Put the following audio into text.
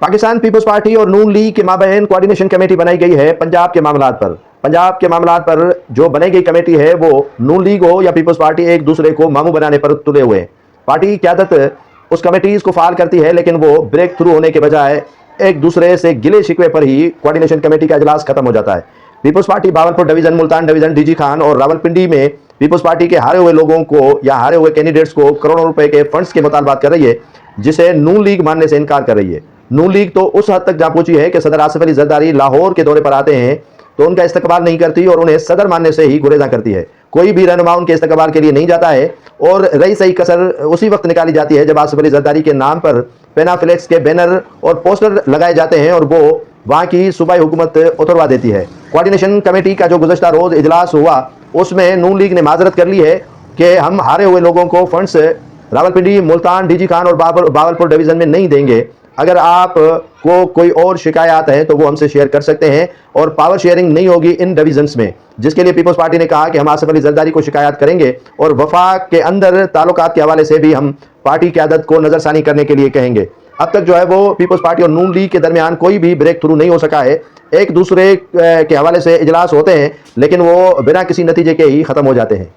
Pakistan peoples party और नून league के माबैन coordination committee बनाई गई है पंजाब के मामलात पर। पंजाब के मामलात पर जो बनाई गई कमेटी है वो नून लीग हो या पीपल्स पार्टी एक दूसरे को मामू बनाने पर तुले हुए हैं। पार्टी की क़यादत उस कमेटीज को फाल करती है, लेकिन वो ब्रेक थ्रू होने के बजाय एक दूसरे से गिले शिकवे पर ही कोऑर्डिनेशन कमेटी का इजलास खत्म हो जाता है। Peoples Party Bahawalpur division, Multan division, DG Khan और रावलपिंडी में पीपल्स पार्टी के हारे हुए लोगों को या हारे हुए कैंडिडेट्स को करोड़ों रुपए के फंड्स के मुतालबात कर रही है, जिसे नून लीग मानने से इनकार कर रही है। नून लीग तो उस हद तक जा पहुंची है कि सदर आसिफ अली जरदारी लाहौर के दौरे पर आते हैं तो उनका इस्तकबाल नहीं करती और उन्हें सदर मानने से ही गुरेजा करती है। कोई भी रहनुमा उनके इस्तकबाल के लिए नहीं जाता है और रही सही कसर उसी वक्त निकाली जाती है जब आसिफ अली जरदारी के नाम पर पेनाफ्लेक्स के बैनर और पोस्टर लगाए जाते हैं और वो वहाँ की सूबाई हुकूमत उतरवा देती है। कोऑर्डिनेशन कमेटी का जो गुज़श्ता रोज़ इजलास हुआ उसमें नून लीग ने माजरत कर ली है कि हम हारे हुए लोगों को फंड्स रावलपिंडी, मुल्तान, डीजी खान और भावलपुर डिवीज़न में नहीं देंगे। अगर आप को कोई और शिकायत है तो वो हमसे शेयर कर सकते हैं और पावर शेयरिंग नहीं होगी इन डिवीजन्स में, जिसके लिए पीपल्स पार्टी ने कहा कि हम आसिफ अली जरदारी को शिकायत करेंगे और वफाक के अंदर ताल्लुकात के हवाले से भी हम पार्टी की आदत को नज़रसानी करने के लिए कहेंगे। अब तक जो है वो पीपल्स पार्टी और नून लीग के दरमियान कोई भी ब्रेक थ्रू नहीं हो सका है। एक दूसरे के हवाले से इजलास होते हैं लेकिन वो बिना किसी नतीजे के ही ख़त्म हो जाते हैं।